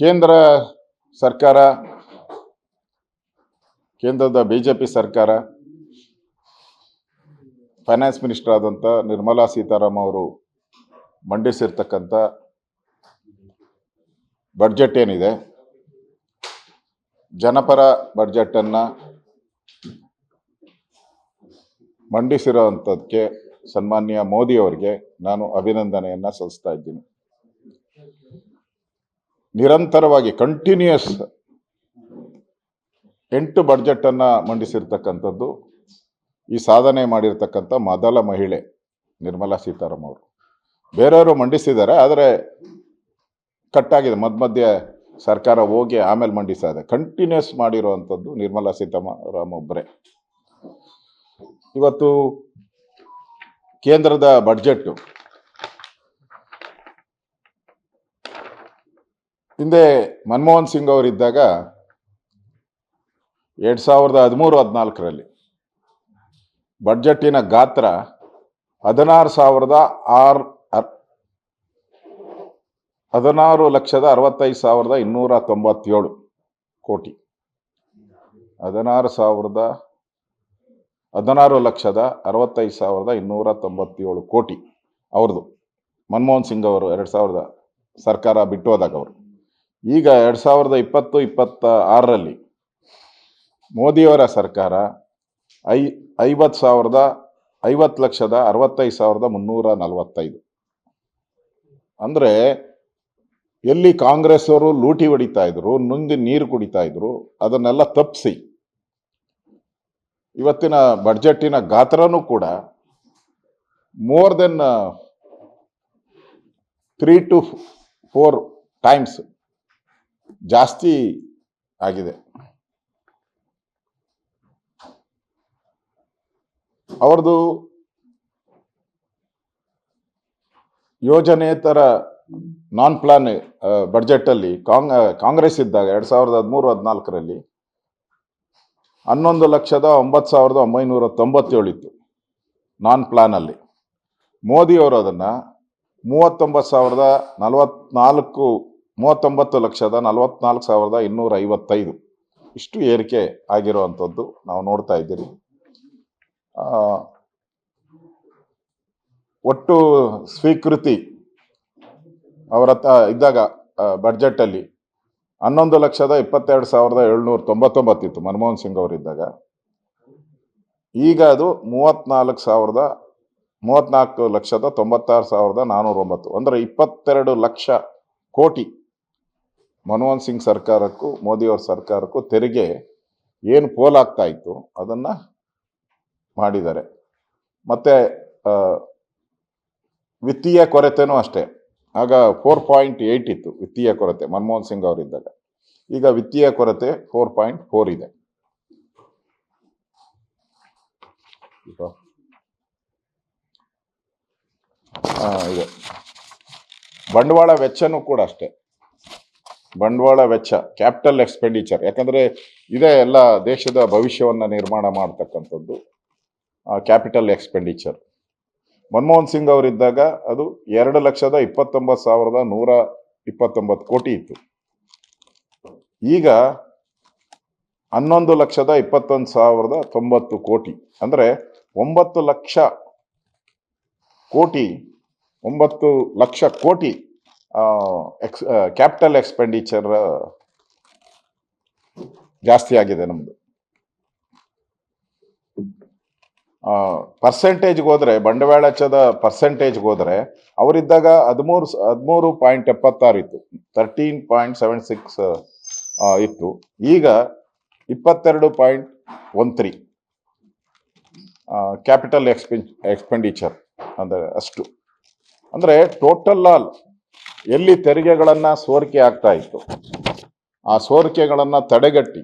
ಕೇಂದ್ರ ಸರ್ಕಾರ, ಕೇಂದ್ರದ ಬಿಜೆಪಿ ಸರ್ಕಾರ, ಫೈನಾನ್ಸ್ ಮಿನಿಸ್ಟರ್ ಆದಂಥ ನಿರ್ಮಲಾ ಸೀತಾರಾಮನ್ ಅವರು ಮಂಡಿಸಿರ್ತಕ್ಕಂಥ ಬಡ್ಜೆಟ್ ಏನಿದೆ, ಜನಪರ ಬಡ್ಜೆಟನ್ನು ಮಂಡಿಸಿರೋವಂಥದ್ದಕ್ಕೆ ಸನ್ಮಾನ್ಯ ಮೋದಿ ಅವರಿಗೆ ನಾನು ಅಭಿನಂದನೆಯನ್ನು ಸಲ್ಲಿಸ್ತಾ ಇದ್ದೀನಿ. ನಿರಂತರವಾಗಿ ಕಂಟಿನ್ಯೂಯಸ್ 8 ಬಡ್ಜೆಟನ್ನು ಮಂಡಿಸಿರ್ತಕ್ಕಂಥದ್ದು, ಈ ಸಾಧನೆ ಮಾಡಿರ್ತಕ್ಕಂಥ ಮೊದಲ ಮಹಿಳೆ ನಿರ್ಮಲಾ ಸೀತಾರಾಮನ್ ಅವರು. ಬೇರೆಯವರು ಮಂಡಿಸಿದ್ದಾರೆ, ಆದರೆ ಕಟ್ಟಾಗಿದೆ, ಮಧ್ಯೆ ಸರ್ಕಾರ ಹೋಗಿ ಆಮೇಲೆ ಮಂಡಿಸ್ತಾ ಇದೆ. ಕಂಟಿನ್ಯೂಸ್ ಮಾಡಿರುವಂಥದ್ದು ನಿರ್ಮಲಾ ಸೀತಾರಾಮನ್ ಒಬ್ಬರೇ. ಇವತ್ತು ಕೇಂದ್ರದ ಬಡ್ಜೆಟ್ಟು ಹಿಂದೆ ಮನಮೋಹನ್ ಸಿಂಗ್ ಅವರಿದ್ದಾಗ 2013-14ರಲ್ಲಿ ಬಡ್ಜೆಟ್ಟಿನ ಗಾತ್ರ 16,65,297 ಕೋಟಿ. 16,65,297 ಕೋಟಿ ಅವ್ರದ್ದು. ಮನಮೋಹನ್ ಸಿಂಗ್ ಅವರು 2000 ಸರ್ಕಾರ ಬಿಟ್ಟು ಹೋದಾಗ ಅವರು. ಈಗ 2020-26ರಲ್ಲಿ ಮೋದಿಯವರ ಸರ್ಕಾರ 50,65,345. ಅಂದರೆ ಎಲ್ಲಿ ಕಾಂಗ್ರೆಸ್ ಅವರು ಲೂಟಿ ಹೊಡಿತಾ ಇದ್ರು, ನುಂಗಿ ನೀರು ಕುಡಿತಾ ಇದ್ರು, ಅದನ್ನೆಲ್ಲ ತಪ್ಪಿಸಿ ಇವತ್ತಿನ ಬಡ್ಜೆಟ್ಟಿನ ಗಾತ್ರನೂ ಕೂಡ ಮೋರ್ ದೆನ್ 3 to 4 ಟೈಮ್ಸ್ ಜಾಸ್ತಿ ಆಗಿದೆ. ಅವ್ರದ್ದು ಯೋಜನೆಯೇತರ ನಾನ್ ಪ್ಲಾನ್ ಬಡ್ಜೆಟಲ್ಲಿ ಕಾಂಗ್ರೆಸ್ ಇದ್ದಾಗ 2013-14ರಲ್ಲಿ 11,09,997 ಇತ್ತು ನಾನ್ ಪ್ಲಾನಲ್ಲಿ. ಮೋದಿಯವರು ಅದನ್ನು 39,44,255 ಇಷ್ಟು ಏರಿಕೆ ಆಗಿರುವಂಥದ್ದು ನಾವು ನೋಡ್ತಾ ಇದ್ದೀರಿ. ಒಟ್ಟು ಸ್ವೀಕೃತಿ ಅವರ ಇದ್ದಾಗ ಬಡ್ಜೆಟಲ್ಲಿ 11,22,799 ಇತ್ತು ಮನಮೋಹನ್ ಸಿಂಗ್ ಅವರಿದ್ದಾಗ. ಈಗ ಅದು 34,96,409. ಅಂದರೆ 22 ಲಕ್ಷ ಕೋಟಿ ಮನಮೋಹನ್ ಸಿಂಗ್ ಸರ್ಕಾರಕ್ಕೂ ಮೋದಿಯವ್ರ ಸರ್ಕಾರಕ್ಕೂ ತೆರಿಗೆ ಏನು ಪೋಲಾಗ್ತಾ ಇತ್ತು ಅದನ್ನು ಮಾಡಿದ್ದಾರೆ. ಮತ್ತು ವಿತ್ತೀಯ ಕೊರತೆನೂ ಅಷ್ಟೇ. ಆಗ 4.8 ಇತ್ತು ವಿತ್ತೀಯ ಕೊರತೆ ಮನಮೋಹನ್ ಸಿಂಗ್ ಅವರಿದ್ದಾಗ. ಈಗ ವಿತ್ತೀಯ ಕೊರತೆ 4.4 ಇದೆ. ಇದೆ. ಬಂಡವಾಳ ವೆಚ್ಚನೂ ಕೂಡ ಅಷ್ಟೇ. ಬಂಡವಾಳ ವೆಚ್ಚ, ಕ್ಯಾಪಿಟಲ್ ಎಕ್ಸ್ಪೆಂಡಿಚರ್, ಯಾಕಂದರೆ ಇದೇ ಎಲ್ಲ ದೇಶದ ಭವಿಷ್ಯವನ್ನು ನಿರ್ಮಾಣ ಮಾಡ್ತಕ್ಕಂಥದ್ದು ಕ್ಯಾಪಿಟಲ್ ಎಕ್ಸ್ಪೆಂಡಿಚರ್. ಮನಮೋಹನ್ ಸಿಂಗ್ ಅವರಿದ್ದಾಗ ಅದು 2,29,129 ಕೋಟಿ ಇತ್ತು. ಈಗ 11,21,090 ಕೋಟಿ. ಅಂದರೆ 9 ಲಕ್ಷ ಕೋಟಿ ಕ್ಯಾಪಿಟಲ್ ಎಕ್ಸ್ಪೆಂಡಿಚರ್ ಜಾಸ್ತಿ ಆಗಿದೆ ನಮ್ಮದು. ಪರ್ಸೆಂಟೇಜ್ಗೆ ಹೋದರೆ, ಬಂಡವಾಳ ವೆಚ್ಚದ ಪರ್ಸೆಂಟೇಜ್ಗೆ ಹೋದರೆ ಅವರಿದ್ದಾಗ 13.76 ಇತ್ತು, 13.76 ಇತ್ತು. ಈಗ 22.13 ಕ್ಯಾಪಿಟಲ್ ಎಕ್ಸ್ಪೆಂಡಿಚರ್ ಅಂದರೆ ಅಷ್ಟು. ಅಂದರೆ ಟೋಟಲ್ ಆಲ್ ಎಲ್ಲಿ ತೆರಿಗೆಗಳನ್ನು ಸೋರಿಕೆ ಆಗ್ತಾ ಇತ್ತು ಆ ಸೋರಿಕೆಗಳನ್ನು ತಡೆಗಟ್ಟಿ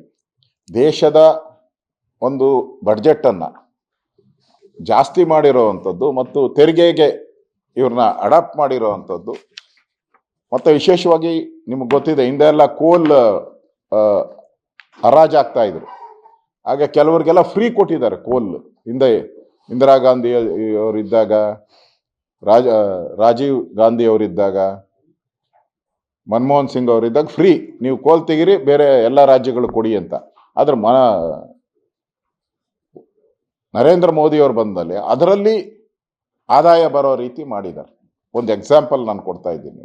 ದೇಶದ ಒಂದು ಬಡ್ಜೆಟನ್ನು ಜಾಸ್ತಿ ಮಾಡಿರೋವಂಥದ್ದು ಮತ್ತು ತೆರಿಗೆಗೆ ಇವ್ರನ್ನ ಅಡಾಪ್ಟ್ ಮಾಡಿರೋವಂಥದ್ದು. ಮತ್ತು ವಿಶೇಷವಾಗಿ ನಿಮಗೆ ಗೊತ್ತಿದೆ, ಹಿಂದೆ ಎಲ್ಲ ಕೋಲ್ ಹರಾಜಾಗ್ತಾ ಇದ್ರು. ಹಾಗೆ ಕೆಲವರಿಗೆಲ್ಲ ಫ್ರೀ ಕೊಟ್ಟಿದ್ದಾರೆ ಕೋಲ್. ಹಿಂದೆ ಇಂದಿರಾ ಗಾಂಧಿ ಅವರಿದ್ದಾಗ, ರಾಜೀವ್ ಗಾಂಧಿ ಅವರಿದ್ದಾಗ, ಮನಮೋಹನ್ ಸಿಂಗ್ ಅವರಿದ್ದಾಗ ಫ್ರೀ, ನೀವು ಕೋಲ್ ತೆಗಿರಿ, ಬೇರೆ ಎಲ್ಲ ರಾಜ್ಯಗಳು ಕೊಡಿ ಅಂತ. ಆದ್ರೆ ನರೇಂದ್ರ ಮೋದಿ ಅವರು ಬಂದಲ್ಲಿ ಅದರಲ್ಲಿ ಆದಾಯ ಬರೋ ರೀತಿ ಮಾಡಿದ್ದಾರೆ. ಒಂದು ಎಕ್ಸಾಂಪಲ್ ನಾನು ಕೊಡ್ತಾ ಇದ್ದೀನಿ.